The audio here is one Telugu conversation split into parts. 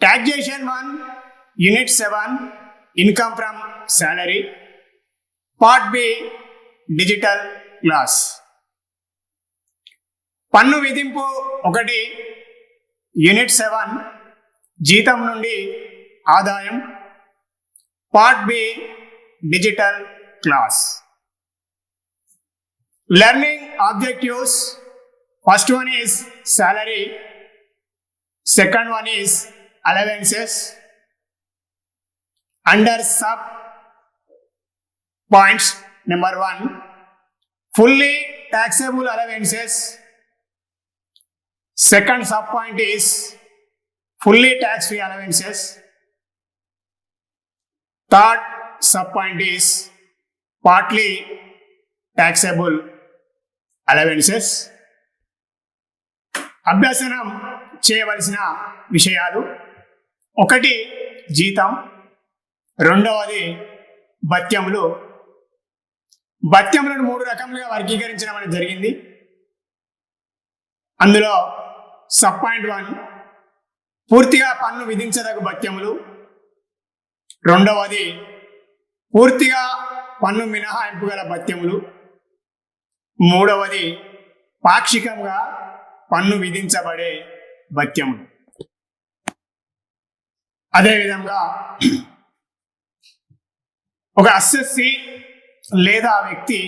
Taxation 1, Unit 7, Income from Salary. Part B, Digital Class. పన్ను విధింపు 1, యూనిట్ 7, జీతం నుండి ఆదాయం. Part B, digital class. Learning objectives. First one is salary. Second one is allowances. Under sub points, number 1, fully taxable allowances. Second sub point is fully tax free allowances. Third sub point is partly taxable allowances. అభ్యసనం చేయవలసిన విషయాలు: 1, జీతం. 2, భత్యములు. భత్యములను 3 రకములుగా వర్గీకరించడం అనేది జరిగింది. అందులో సబ్ పాయింట్ 1, పూర్తిగా పన్ను విధించదగు భత్యములు. 2, పూర్తిగా పన్ను మినహాయింపు గల భత్యములు. 3, పాక్షికంగా పన్ను విధించబడే భత్యములు. అదేవిధంగా ఒక అసెస్సీ లేదా వ్యక్తి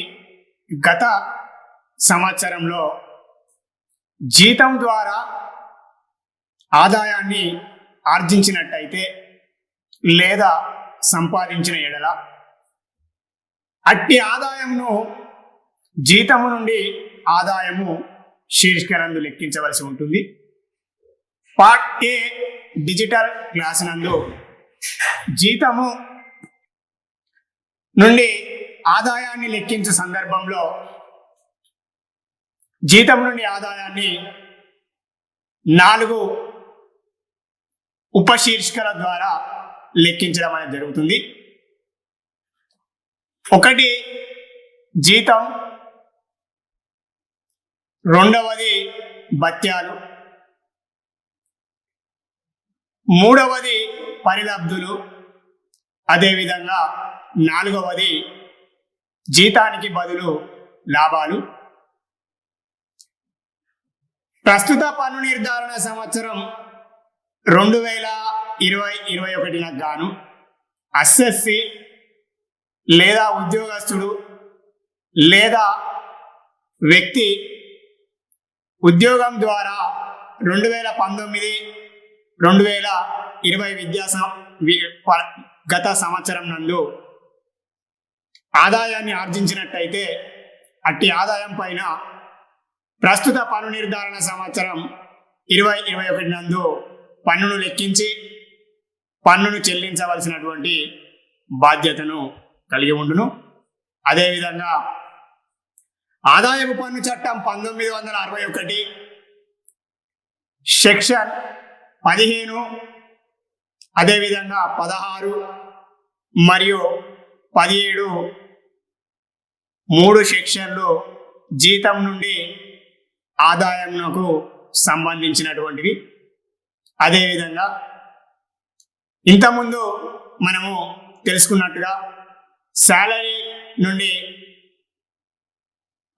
గత సంవత్సరంలో జీతం ద్వారా ఆదాయాన్ని ఆర్జించినట్టయితే లేదా సంపాదించిన ఎడల అట్టి ఆదాయమును జీతము నుండి ఆదాయము శీర్షికనందు లెక్కించవలసి ఉంటుంది. పార్ట్ ఏ, డిజిటల్ క్లాస్ నందు జీతము నుండి ఆదాయాన్ని లెక్కించే సందర్భంలో జీతం నుండి ఆదాయాన్ని 4 ఉపశీర్షికల ద్వారా లెక్కించడం అనేది జరుగుతుంది. 1, జీతం. 2, భత్యాలు. 3, పరిలబ్ధులు. అదేవిధంగా 4, జీతానికి బదులు లాభాలు. ప్రస్తుత పన్ను నిర్ధారణ సంవత్సరం 2020-21 గాను అసెస్సీ లేదా ఉద్యోగస్తుడు లేదా వ్యక్తి ఉద్యోగం ద్వారా 2019-2020 గత సంవత్సరం నందు ఆదాయాన్ని ఆర్జించినట్టయితే అట్టి ఆదాయం పైన ప్రస్తుత పన్ను నిర్ధారణ సంవత్సరం 2021 నందు పన్నును లెక్కించి పన్నును చెల్లించవలసినటువంటి బాధ్యతను కలిగి ఉండును. అదేవిధంగా ఆదాయపు పన్ను చట్టం 1961 సెక్షన్ 15, అదేవిధంగా 16 మరియు 17 3 సెక్షన్లు జీతం నుండి ఆదాయంకు సంబంధించినటువంటివి. అదేవిధంగా ఇంతకుముందు మనము తెలుసుకున్నట్టుగా శాలరీ నుండి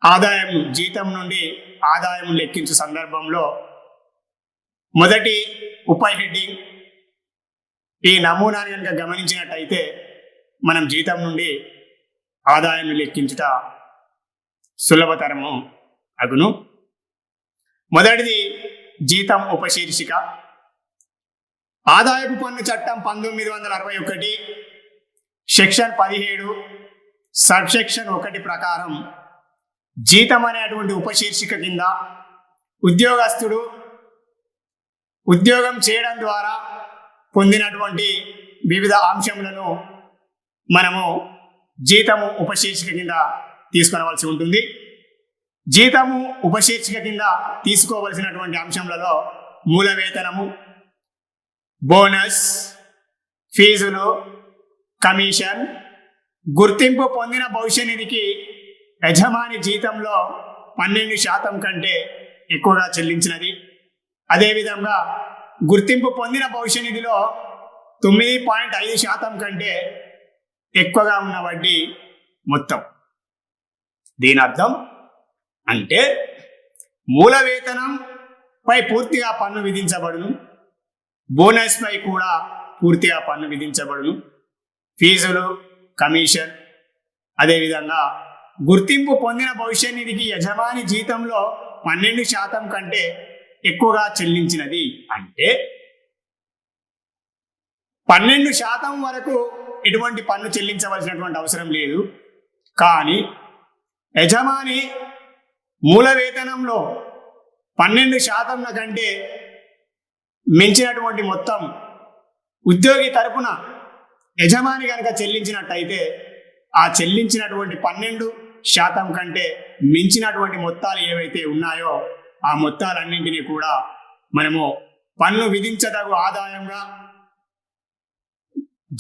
ఆదాయం, జీతం నుండి ఆదాయం లెక్కించే సందర్భంలో మొదటి ఉప హెడ్డింగ్ ఈ నమూనాను కనుక గమనించినట్టయితే మనం జీతం నుండి ఆదాయాన్ని లెక్కించుట సులభతరము అగును. మొదటిది జీతం ఉపశీర్షిక. ఆదాయపు పన్ను చట్టం 1961 సెక్షన్ 17 సబ్ సెక్షన్ 1 ప్రకారం జీతం అనేటువంటి ఉపశీర్షిక కింద ఉద్యోగస్తుడు ఉద్యోగం చేయడం ద్వారా పొందినటువంటి వివిధ అంశములను మనము జీతము ఉపశీర్షిక కింద తీసుకొనవలసి ఉంటుంది. జీతము ఉపశీర్షిక కింద తీసుకోవలసినటువంటి అంశములలో మూల వేతనము, బోనస్, ఫీజులు, కమిషన్, గుర్తింపు పొందిన భవిష్య నిధికి యజమాని జీతంలో 12% కంటే ఎక్కువగా చెల్లించినది, అదేవిధంగా గుర్తింపు పొందిన భవిష్య నిధిలో 9.5% కంటే ఎక్కువగా ఉన్న వడ్డీ మొత్తం. దీని అర్థం అంటే మూల వేతనం పై పూర్తిగా పన్ను విధించబడును, బోనస్ పై కూడా పూర్తిగా పన్ను విధించబడును, ఫీజులు, కమిషన్, అదేవిధంగా గుర్తింపు పొందిన భవిష్య నిధికి యజమాని జీతంలో 12% కంటే ఎక్కువగా చెల్లించినది అంటే 12% వరకు ఎటువంటి పన్ను చెల్లించవలసినటువంటి అవసరం లేదు. కానీ యజమాని మూల వేతనంలో 12% కంటే మించినటువంటి మొత్తం ఉద్యోగి తరపున యజమాని కనుక చెల్లించినట్టయితే ఆ చెల్లించినటువంటి 12% కంటే మించినటువంటి మొత్తాలు ఏవైతే ఉన్నాయో ఆ మొత్తాలన్నింటినీ కూడా మనము పన్ను విధించదగు ఆదాయంగా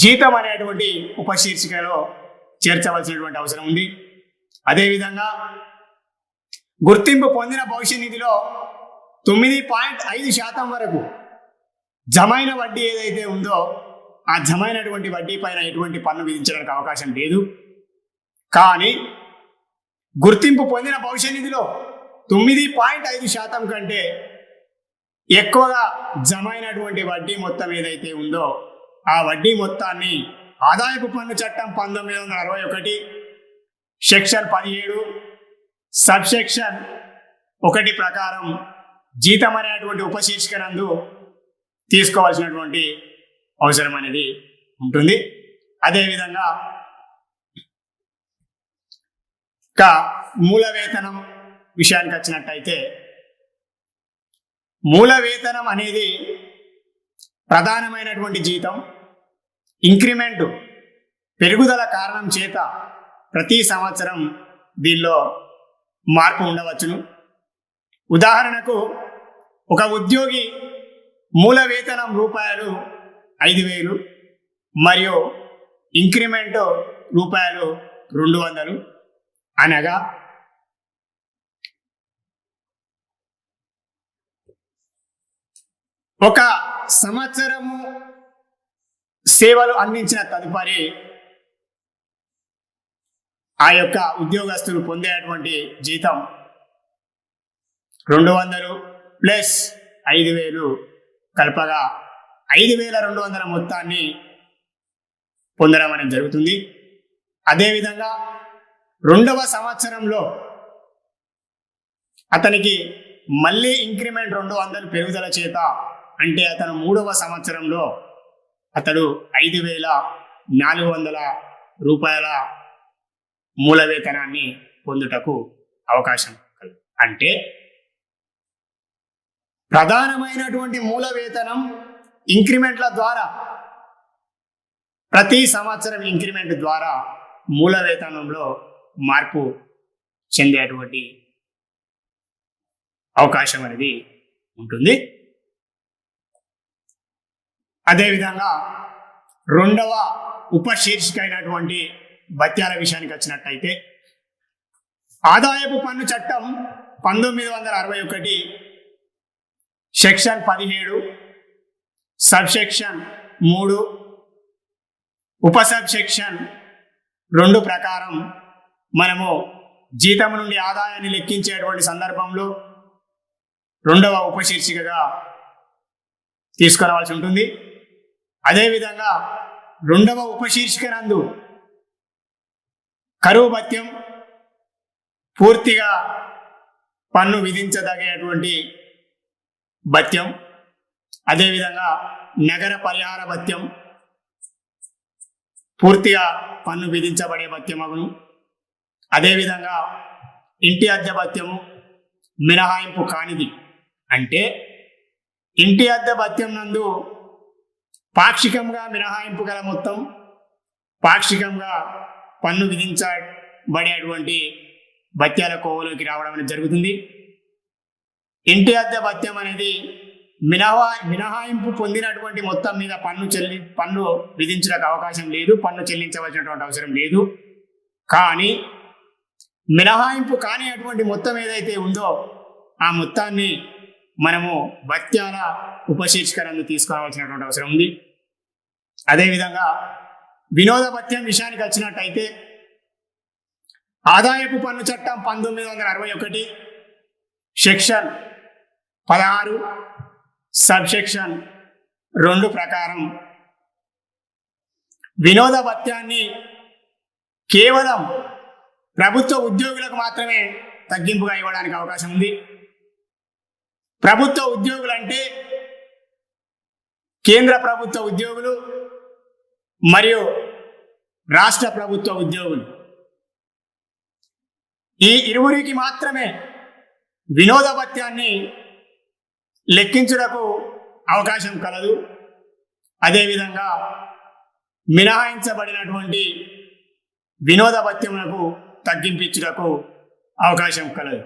జీతం అనేటువంటి ఉపశీర్షికలో చేర్చవలసినటువంటి అవసరం ఉంది. అదేవిధంగా గుర్తింపు పొందిన భవిష్య నిధిలో 9.5% వరకు జమైన వడ్డీ ఏదైతే ఉందో ఆ జమైనటువంటి వడ్డీ పైన ఎటువంటి పన్ను విధించడానికి అవకాశం లేదు. కానీ గుర్తింపు పొందిన భవిష్య నిధిలో 9.5% కంటే ఎక్కువగా జమైనటువంటి వడ్డీ మొత్తం ఏదైతే ఉందో ఆ వడ్డీ మొత్తాన్ని ఆదాయపు పన్ను చట్టం 1961 సెక్షన్ 17 సబ్ సెక్షన్ 1 ప్రకారం జీతం అనేటువంటి ఉపశీర్షిక నందు తీసుకోవాల్సినటువంటి అవసరం అనేది ఉంటుంది. అదేవిధంగా మూల వేతనం విషయానికి వచ్చినట్టయితే మూల వేతనం అనేది ప్రధానమైనటువంటి జీతం, ఇంక్రిమెంటు పెరుగుదల కారణం చేత ప్రతి సంవత్సరం దీనిలో మార్పు ఉండవచ్చును. ఉదాహరణకు ఒక ఉద్యోగి మూల వేతనం రూపాయలు 5,000 మరియు ఇంక్రిమెంటు రూపాయలు 200 అనగా ఒక సంవత్సరము సేవలు అందించిన తదుపరి ఆ యొక్క ఉద్యోగస్తులు పొందేటువంటి జీతం 200 ప్లస్ 5,000 కలపగా 5,200 మొత్తాన్ని పొందడం అనేది జరుగుతుంది. అదేవిధంగా 2వ సంవత్సరంలో అతనికి మళ్ళీ ఇంక్రిమెంట్ 200 పెరుగుదల చేత అంటే అతను 3వ సంవత్సరంలో అతడు 5,400 రూపాయల మూల వేతనాన్ని పొందుటకు అవకాశం కలదు. అంటే ప్రధానమైనటువంటి మూల వేతనం ఇంక్రిమెంట్ల ద్వారా ప్రతి సంవత్సరం ఇంక్రిమెంట్ ద్వారా మూల వేతనంలో మార్పు చెందేటువంటి అవకాశం అనేది ఉంటుంది. అదేవిధంగా 2వ ఉపశీర్షిక అయినటువంటి భత్యాల విషయానికి వచ్చినట్టయితే ఆదాయపు పన్ను చట్టం 1961 సెక్షన్ 17 సబ్ సెక్షన్ 3 ఉపసబ్ సెక్షన్ 2 ప్రకారం మనము జీతం నుండి ఆదాయాన్ని లెక్కించేటువంటి సందర్భంలో 2వ ఉపశీర్షికగా తీసుకురావాల్సి ఉంటుంది. అదేవిధంగా 2వ ఉపశీర్షిక నందు కరువు భత్యం పూర్తిగా పన్ను విధించదగేటువంటి భత్యం, అదేవిధంగా నగర పరిహార భత్యం పూర్తిగా పన్ను విధించబడే భత్యమగును. అదేవిధంగా ఇంటి అద్దె భత్యము మినహాయింపు కానిది. అంటే ఇంటి అద్దె భత్యం నందు పాక్షికంగా మినహాయింపు గల మొత్తం పాక్షికంగా పన్ను విధించబడేటువంటి భత్యాల కోవలోకి రావడం అనేది జరుగుతుంది. ఇంటి అద్దె భత్యం అనేది మినహాయింపు పొందినటువంటి మొత్తం మీద పన్ను విధించడానికి అవకాశం లేదు, పన్ను చెల్లించవలసినటువంటి అవసరం లేదు. కానీ మినహాయింపు కాని అటువంటి మొత్తం ఏదైతే ఉందో ఆ మొత్తాన్ని మనము భత్యాల ఉపశీర్షికలను తీసుకోవాల్సినటువంటి అవసరం ఉంది. అదేవిధంగా వినోద భత్యం విషయానికి వచ్చినట్టయితే ఆదాయపు పన్ను చట్టం 1961 సెక్షన్ 16 సబ్ సెక్షన్ 2 ప్రకారం వినోద భత్యాన్ని కేవలం ప్రభుత్వ ఉద్యోగులకు మాత్రమే తగ్గింపుగా ఇవ్వడానికి అవకాశం ఉంది. ప్రభుత్వ ఉద్యోగులు అంటే కేంద్ర ప్రభుత్వ ఉద్యోగులు మరియు రాష్ట్ర ప్రభుత్వ ఉద్యోగులు, ఈ ఇరువురికి మాత్రమే వినోద భత్యాన్ని లెక్కించుటకు అవకాశం కలదు. అదేవిధంగా మినహాయించబడినటువంటి వినోద భత్యములకు తగ్గింపించుటకు అవకాశం కలదు.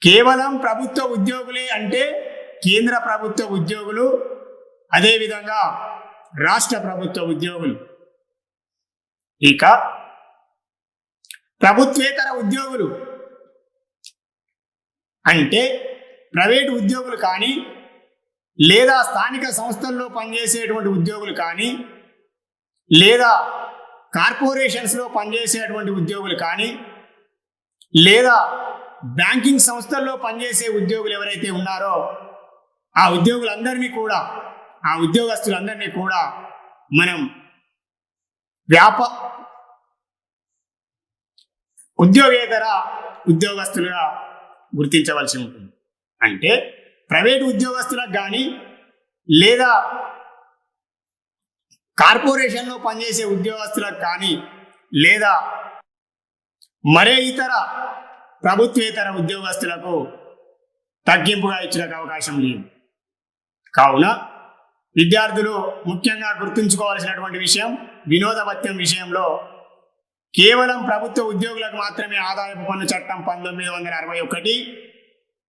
కేవలం ప్రభుత్వ ఉద్యోగులే అంటే కేంద్ర ప్రభుత్వ ఉద్యోగులు, అదేవిధంగా రాష్ట్ర ప్రభుత్వ ఉద్యోగులు. ఇక ప్రభుత్వేతర ఉద్యోగులు అంటే ప్రైవేటు ఉద్యోగులు కానీ లేదా స్థానిక సంస్థల్లో పనిచేసేటువంటి ఉద్యోగులు కానీ లేదా కార్పొరేషన్స్లో పనిచేసేటువంటి ఉద్యోగులు కానీ లేదా బ్యాంకింగ్ సంస్థల్లో పనిచేసే ఉద్యోగులు ఎవరైతే ఉన్నారో ఆ ఉద్యోగస్తులందరినీ కూడా మనం ఉద్యోగేతర ఉద్యోగస్తులుగా గుర్తించవలసి ఉంటుంది. అంటే ప్రైవేటు ఉద్యోగస్తులకు కానీ లేదా కార్పొరేషన్లో పనిచేసే ఉద్యోగస్తులకు కానీ లేదా మరే ఇతర ప్రభుత్వేతర ఉద్యోగస్తులకు తగ్గింపుగా ఇచ్చడానికి అవకాశం లేదు. కావున విద్యార్థులు ముఖ్యంగా గుర్తుంచుకోవాల్సినటువంటి విషయం, వినోద భత్యం విషయంలో కేవలం ప్రభుత్వ ఉద్యోగులకు మాత్రమే ఆదాయపు పన్ను చట్టం 1961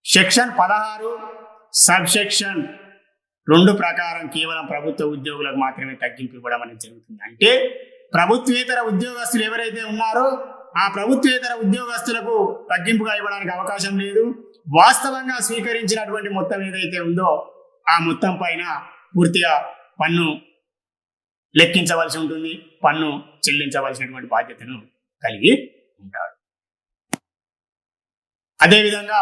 సెక్షన్ 16 సబ్ సెక్షన్ 2 ప్రకారం కేవలం ప్రభుత్వ ఉద్యోగులకు మాత్రమే తగ్గింపు ఇవ్వడం అనేది జరుగుతుంది. అంటే ప్రభుత్వేతర ఉద్యోగస్తులు ఎవరైతే ఉన్నారో ఆ ప్రభుత్వేతర ఉద్యోగస్తులకు తగ్గింపుగా ఇవ్వడానికి అవకాశం లేదు. వాస్తవంగా స్వీకరించినటువంటి మొత్తం ఏదైతే ఉందో ఆ మొత్తం పైన పూర్తిగా పన్ను లెక్కించవలసి ఉంటుంది, పన్ను చెల్లించవలసినటువంటి బాధ్యతను కలిగి ఉంటాడు. అదేవిధంగా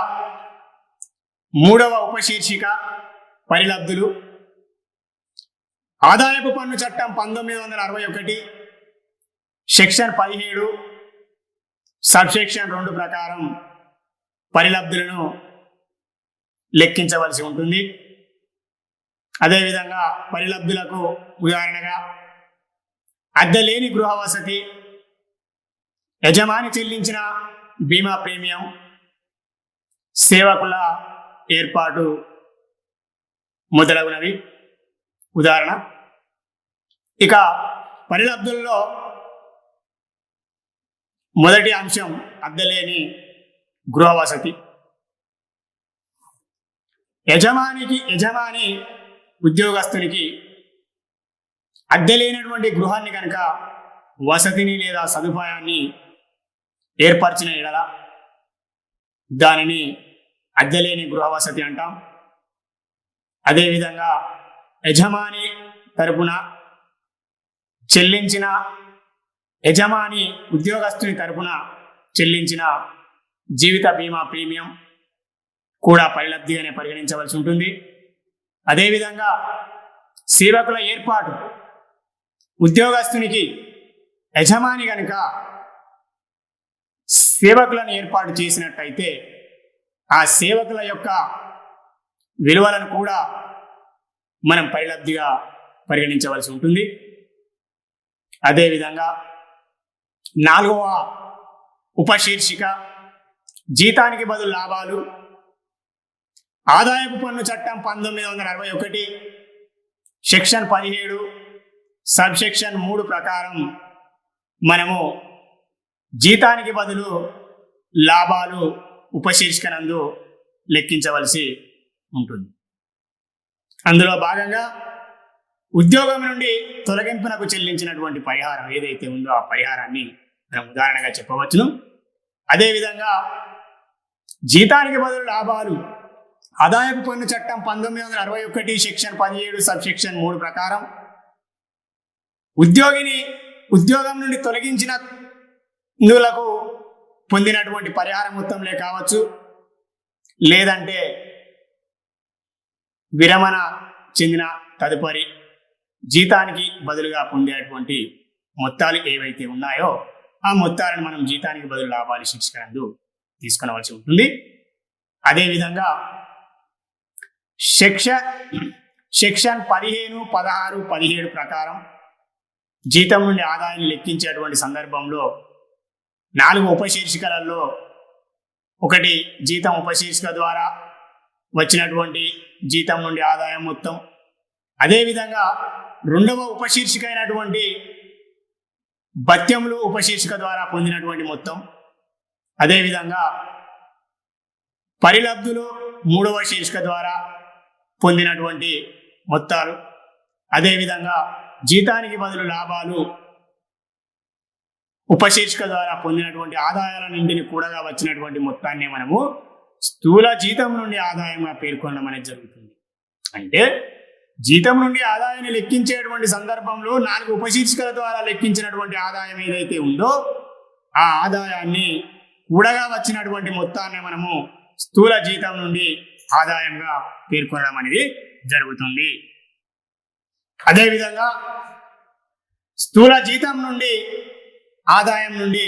3వ ఉపశీర్షిక పరిలబ్ధులు. ఆదాయపు పన్ను చట్టం 1961 సెక్షన్ 17 సబ్ సెక్షన్ 2 ప్రకారం పరిలబ్ధులను లెక్కించవలసి ఉంటుంది. అదేవిధంగా పరిలబ్ధులకు ఉదాహరణగా అద్దె లేని గృహ వసతి, యజమాని చెల్లించిన బీమా ప్రీమియం, సేవకుల ఏర్పాటు మొదలగునవి ఉదాహరణ. ఇక పరిలబ్ధుల్లో మొదటి అంశం అద్దెలేని గృహ వసతి. యజమాని ఉద్యోగస్తునికి అద్దె లేనటువంటి గృహాన్ని కనుక వసతిని లేదా సదుపాయాన్ని ఏర్పరిచిన ఎడల దానిని అద్దె లేని గృహ వసతి అంటాం. అదేవిధంగా యజమాని తరపున చెల్లించిన యజమాని ఉద్యోగస్తుని తరపున చెల్లించిన జీవిత బీమా ప్రీమియం కూడా పరిలబ్ధిగానే పరిగణించవలసి ఉంటుంది. అదేవిధంగా సేవకుల ఏర్పాటు, ఉద్యోగస్తునికి యజమాని కనుక సేవకులను ఏర్పాటు చేసినట్టయితే ఆ సేవకుల యొక్క విలువలను కూడా మనం పరిలబ్ధిగా పరిగణించవలసి ఉంటుంది. అదేవిధంగా 4వ ఉపశీర్షిక జీతానికి బదులు లాభాలు. ఆదాయపు పన్ను చట్టం 1961 సెక్షన్ 17 సబ్ సెక్షన్ 3 ప్రకారం మనము జీతానికి బదులు లాభాలు ఉపశీర్షికనందు లెక్కించవలసి ఉంటుంది. అందులో భాగంగా ఉద్యోగం నుండి తొలగింపునకు చెల్లించినటువంటి పరిహారం ఏదైతే ఉందో ఆ పరిహారాన్ని మనం ఉదాహరణగా చెప్పవచ్చును. అదేవిధంగా జీతానికి బదులు లాభాలు ఆదాయపు పన్ను చట్టం 1961 సెక్షన్ 17 సబ్సెక్షన్ 3 ప్రకారం ఉద్యోగిని ఉద్యోగం నుండి తొలగించిన ఇందులకు పొందినటువంటి పరిహార మొత్తంలే కావచ్చు, లేదంటే విరమణ చెందిన తదుపరి జీతానికి బదులుగా పొందేటువంటి మొత్తాలు ఏవైతే ఉన్నాయో ఆ మొత్తాలను మనం జీతానికి బదులు లాభాలు శీర్షికనందు తీసుకునవలసి ఉంటుంది. అదేవిధంగా సెక్షన్ 15, 16, 17 ప్రకారం జీతం నుండి ఆదాయాన్ని లెక్కించేటువంటి సందర్భంలో 4 ఉపశీర్షికలలో ఒకటి జీతం ఉపశీర్షిక ద్వారా వచ్చినటువంటి జీతం నుండి ఆదాయం మొత్తం, అదేవిధంగా 2వ ఉపశీర్షిక అయినటువంటి భత్యములు ఉపశీర్షిక ద్వారా పొందినటువంటి మొత్తం, అదేవిధంగా పరిలబ్ధులు 3వ శీర్షిక ద్వారా పొందినటువంటి మొత్తాలు, అదేవిధంగా జీతానికి బదులు లాభాలు ఉపశీర్షిక ద్వారా పొందినటువంటి ఆదాయాల నుండి కూడగా వచ్చినటువంటి మొత్తాన్ని మనము స్థూల జీతం నుండి ఆదాయంగా పేర్కొనడం అనేది జరుగుతుంది. అంటే జీతం నుండి ఆదాయాన్ని లెక్కించేటువంటి సందర్భంలో 4 ఉపశీర్షికల ద్వారా లెక్కించినటువంటి ఆదాయం ఏదైతే ఉందో ఆ ఆదాయాన్ని కూడగా వచ్చినటువంటి మొత్తాన్ని మనము స్థూల జీతం నుండి ఆదాయంగా పేర్కొనడం అనేది జరుగుతుంది. అదేవిధంగా స్థూల జీతం నుండి ఆదాయం నుండి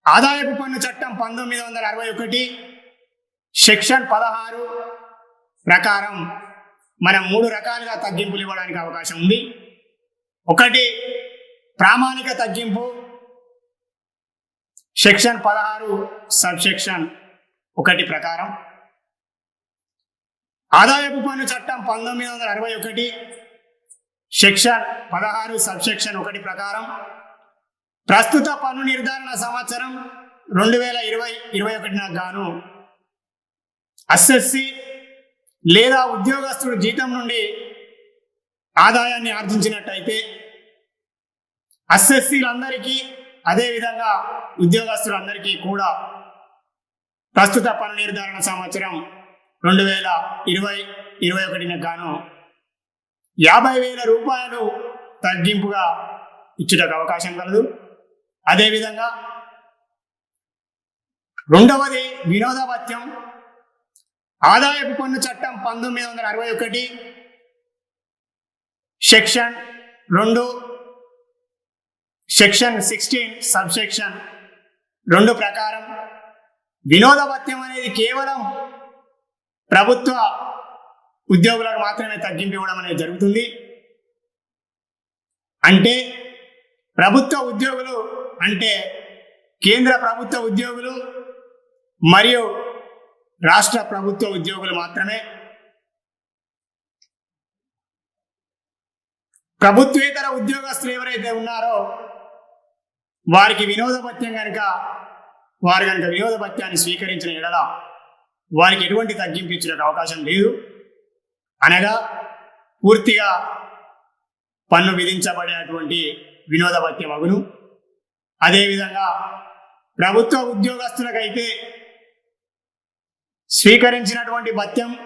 ఆదాయపు పన్ను చట్టం 1961 సెక్షన్ 16 ప్రకారం మనం 3 రకాలుగా తగ్గింపులు ఇవ్వడానికి అవకాశం ఉంది. ఒకటి ప్రామాణిక తగ్గింపు, సెక్షన్ 16 సబ్సెక్షన్ 1 ప్రకారం. ఆదాయపు పన్ను చట్టం 1961 సెక్షన్ 16 సబ్సెక్షన్ 1 ప్రకారం ప్రస్తుత పన్ను నిర్ధారణ సంవత్సరం 2020-21 గాను అసెస్సి లేదా ఉద్యోగస్తుడు జీతం నుండి ఆదాయాన్ని ఆర్జించినట్టయితే అసెస్సీలందరికీ అదేవిధంగా ఉద్యోగస్తులందరికీ కూడా ప్రస్తుత పన్ను నిర్ధారణ సంవత్సరం 2020-21 గాను 50,000 రూపాయలు తగ్గింపుగా ఇచ్చుటకు అవకాశం కలదు. అదేవిధంగా రెండవది వినోద భత్యం. ఆదాయపు పన్ను చట్టం 1961 సెక్షన్ 2 సెక్షన్ 16 సబ్సెక్షన్ 2 ప్రకారం వినోద భత్యం అనేది కేవలం ప్రభుత్వ ఉద్యోగులకు మాత్రమే తగ్గింపు ఇవ్వడం అనేది జరుగుతుంది. అంటే ప్రభుత్వ ఉద్యోగులు అంటే కేంద్ర ప్రభుత్వ ఉద్యోగులు మరియు రాష్ట్ర ప్రభుత్వ ఉద్యోగులు మాత్రమే. ప్రభుత్వేతర ఉద్యోగస్తులు ఎవరైతే ఉన్నారో వారికి వినోద భత్యం వారు కనుక వినోద భత్యాన్ని స్వీకరించిన ఎడల వారికి ఎటువంటి తగ్గింపు ఇచ్చే అవకాశం లేదు. అనగా పూర్తిగా పన్ను విధించబడేటువంటి వినోద భత్యం అగును. అదేవిధంగా ప్రభుత్వ ఉద్యోగస్తులకైతే స్వీకరించినటువంటి భత్యంను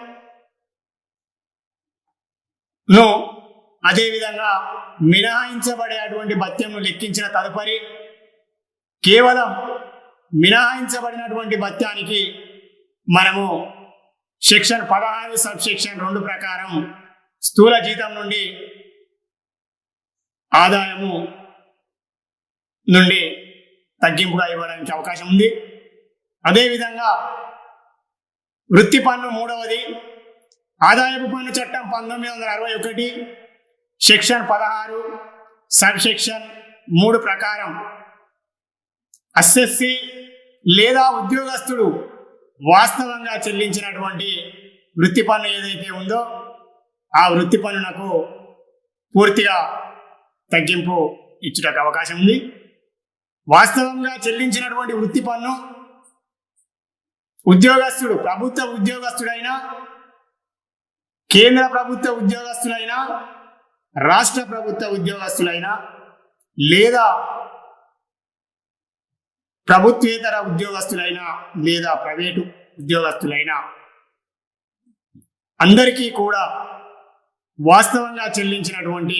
అదేవిధంగా మినహాయించబడేటువంటి భత్యంను లెక్కించిన తదుపరి కేవలం మినహాయించబడినటువంటి భత్యానికి మనము సెక్షన్ 16 సబ్సెక్షన్ 2 ప్రకారం స్థూల జీతం నుండి ఆదాయము నుండి తగ్గింపుగా ఇవ్వడానికి అవకాశం ఉంది. అదేవిధంగా వృత్తి పన్ను మూడవది. ఆదాయపు పన్ను చట్టం 1961 సెక్షన్ 16 సబ్సెక్షన్ 3 ప్రకారం అసెస్సి లేదా ఉద్యోగస్తుడు వాస్తవంగా చెల్లించినటువంటి వృత్తి పన్ను ఏదైతే ఉందో ఆ వృత్తి పన్నునకు పూర్తిగా తగ్గింపు ఇచ్చుటకు అవకాశం ఉంది. వాస్తవంగా చెల్లించినటువంటి వృత్తి పన్ను ఉద్యోగస్తుడు ప్రభుత్వ ఉద్యోగస్తుడైనా కేంద్ర ప్రభుత్వ ఉద్యోగస్తులైనా రాష్ట్ర ప్రభుత్వ ఉద్యోగస్తులైనా లేదా ప్రభుత్వేతర ఉద్యోగస్తులైనా లేదా ప్రైవేటు ఉద్యోగస్తులైనా అందరికీ కూడా వాస్తవంగా చెల్లించినటువంటి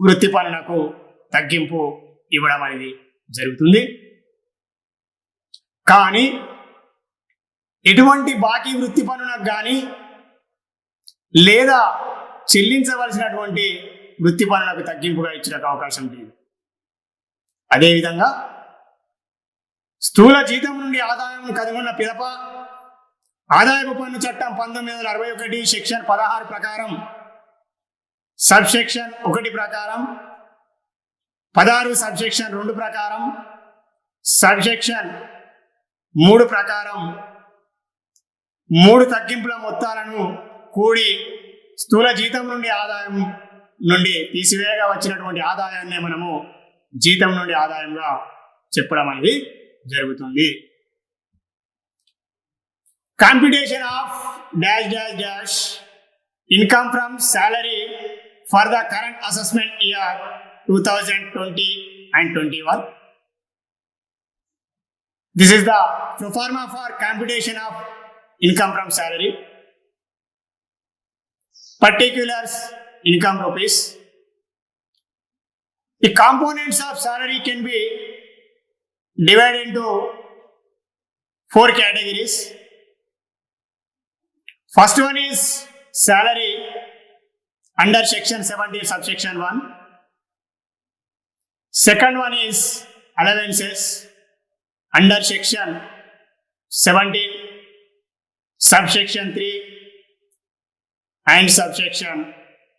వృత్తి పనులకు తగ్గింపు ఇవ్వడం అనేది జరుగుతుంది. కానీ ఎటువంటి బాకీ వృత్తి పనులకు కానీ లేదా చెల్లించవలసినటువంటి వృత్తి పనులకు తగ్గింపుగా ఇచ్చే అవకాశం లేదు. అదేవిధంగా స్థూల జీతం నుండి ఆదాయం కనుగొన్న పిదప ఆదాయపు పన్ను చట్టం 1961 సెక్షన్ 16 ప్రకారం సబ్ సెక్షన్ 1 ప్రకారం 16 సబ్ సెక్షన్ 2 ప్రకారం సబ్ సెక్షన్ 3 ప్రకారం 3 తగ్గింపుల మొత్తాలను కూడి స్థూల జీతం నుండి ఆదాయం నుండి తీసివేయగా వచ్చినటువంటి ఆదాయాన్ని మనము జీతం నుండి ఆదాయంగా చెప్పడం అనేది జరుగుతుంది. Computation of dash dash dash income from salary for the current assessment year 2020 and 21. This is the pro forma for computation of income from salary. Particulars income rupees. The components of salary can be divided into 4 categories. First one is salary under section 17 subsection 1. Second one is allowances under section 17 subsection 3 and subsection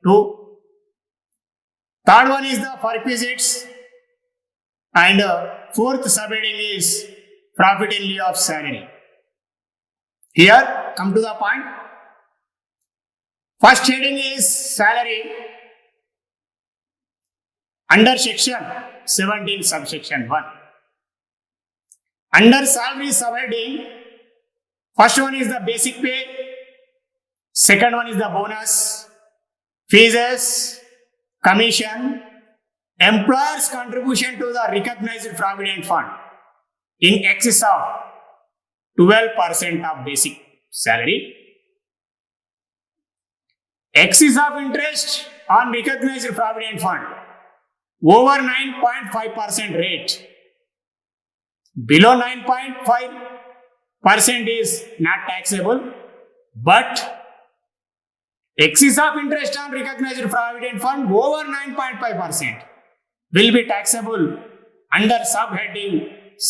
2. Third one is the perquisites and fourth subheading is profit in lieu of salary. Here come to the point. First heading is salary under section 17 subsection 1. Under salary subheading, first one is the basic pay, second one is the bonus, fees, commission, employer's contribution to the recognized provident fund in excess of 12% of basic salary, excess of interest on recognized provident fund over 9.5% rate. Below 9.5% is not taxable, but excess of interest on recognized provident fund over 9.5% will be taxable under subheading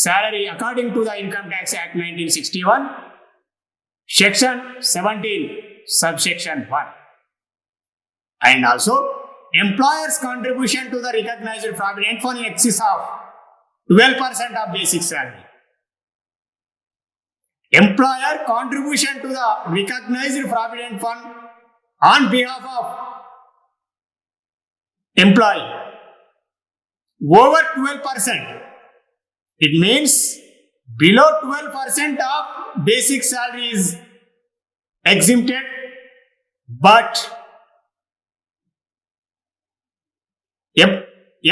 salary according to the Income Tax Act 1961, section 17, subsection 1. And also employer's contribution to the recognized provident fund in excess of 12% of basic salary. Employer contribution to the recognized provident fund on behalf of employee over 12%. It means below 12% of basic salary is exempted, but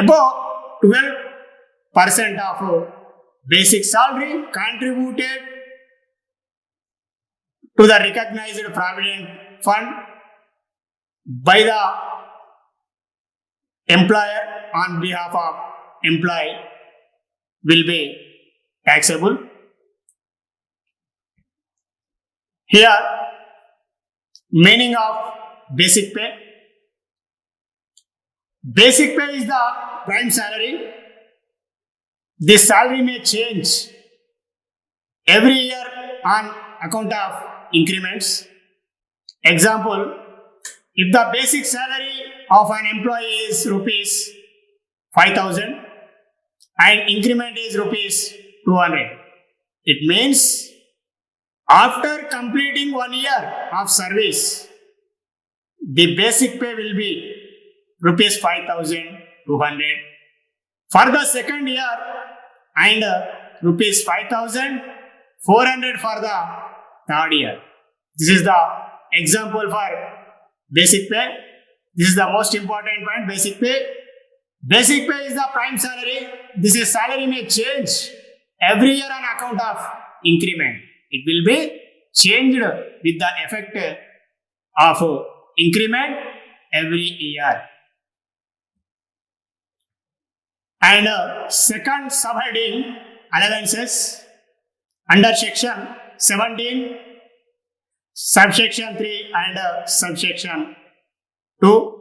above 12% of basic salary contributed to the recognized provident fund by the employer on behalf of employee will be taxable. Here, meaning of basic pay. Basic pay is the prime salary. This salary may change every year on account of increments. Example, if the basic salary of an employee is rupees 5,000 and increment is rupees 200, it means after completing 1 year of service, the basic pay will be rupees 5,200 for the second year and rupees 5,400 for the third year. This is the example for basic pay. This is the most important point, basic pay. Basic pay is the prime salary. This is salary may change every year on account of increment. It will be changed with the effect of increment every year. And second subheading, allowances under section 17, subsection 3 and subsection 2.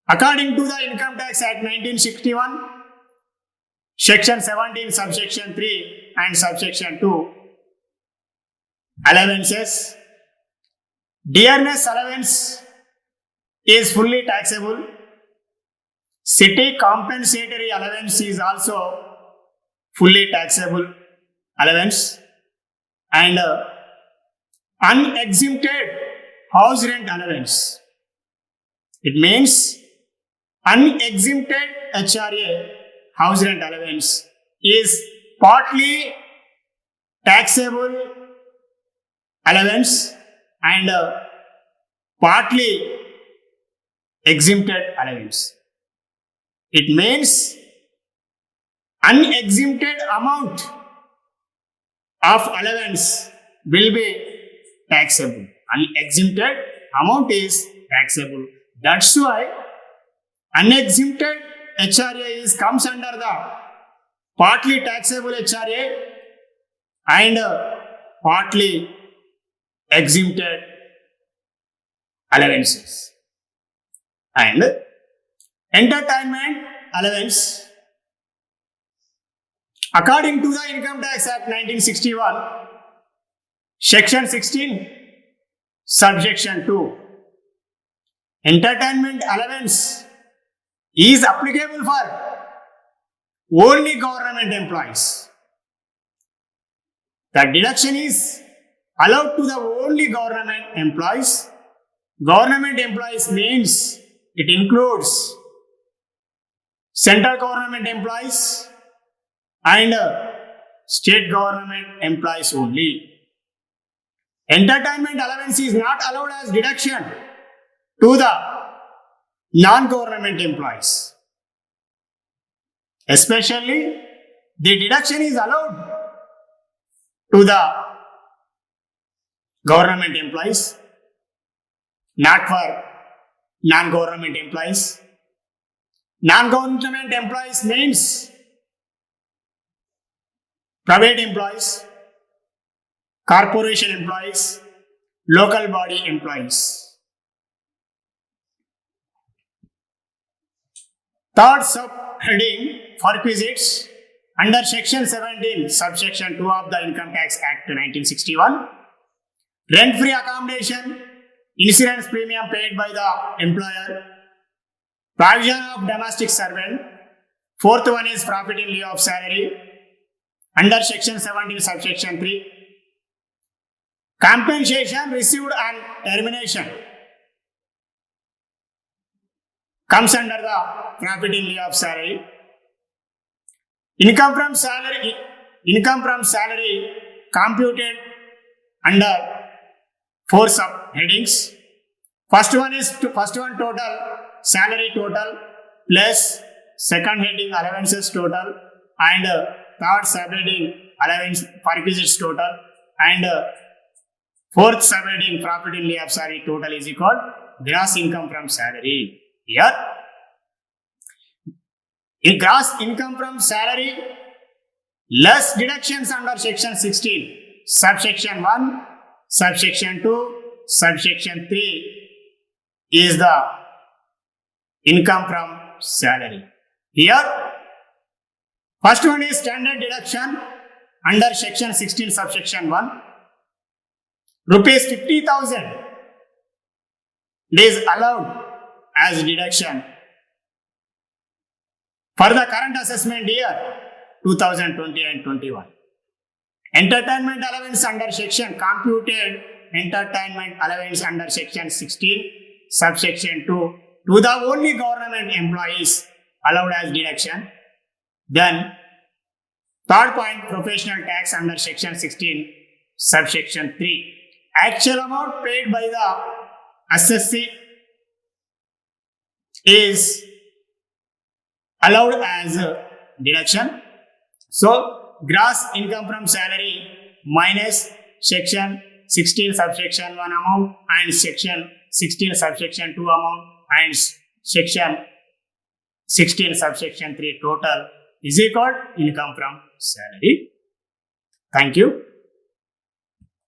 According to the Income Tax Act 1961, section 17, subsection 3 and subsection 2, allowances, dearness allowance is fully taxable. City compensatory allowance is also fully taxable allowance, and unexempted house rent allowance. It means unexempted HRA house rent allowance is partly taxable allowance and partly exempted allowance. It means unexempted amount of allowance will be taxable. Unexempted amount is taxable. That's why unexempted HRA comes under the partly taxable HRA and partly exempted allowances. And entertainment allowance, according to the Income Tax Act 1961, section 16, subsection 2, entertainment allowance is applicable for only government employees. The deduction is allowed to the only government employees. Government employees means it includes central government employees and state government employees only. Entertainment allowance is not allowed as deduction to the non-government employees. Especially, the deduction is allowed to the government employees, not for non-government employees. Non-government employees means private employees, corporation employees, local body employees. Third subheading, perquisites under section 17, subsection 2 of the Income Tax Act 1961, rent-free accommodation, insurance premium paid by the employer, provision of domestic servant. Fourth one is profit in lieu of salary under section 17, subsection 3, compensation received on termination comes under the profit in lieu of salary. Income from salary computed under 4 subheadings. First one total salary total plus second heading allowances total and third subheading allowance perquisites total and fourth subheading profit in lieu of salary total is equal gross income from salary. Here, in gross income from salary less deductions under section 16, subsection 1, subsection 2, subsection 3 is the income from salary. Here, first one is standard deduction under section 16, subsection 1, rupees 50,000 is allowed as deduction for the current assessment year 2020 and 21. Entertainment allowance under section computed entertainment allowance under section 16, subsection 2 to the only government employees allowed as deduction. Then third point, professional tax under section 16, subsection 3. Actual amount paid by the assessee is allowed as a deduction. So, gross income from salary minus section 16 subsection 1 amount and section 16 subsection 2 amount and section 16 subsection 3 total is equal income from salary. Thank you.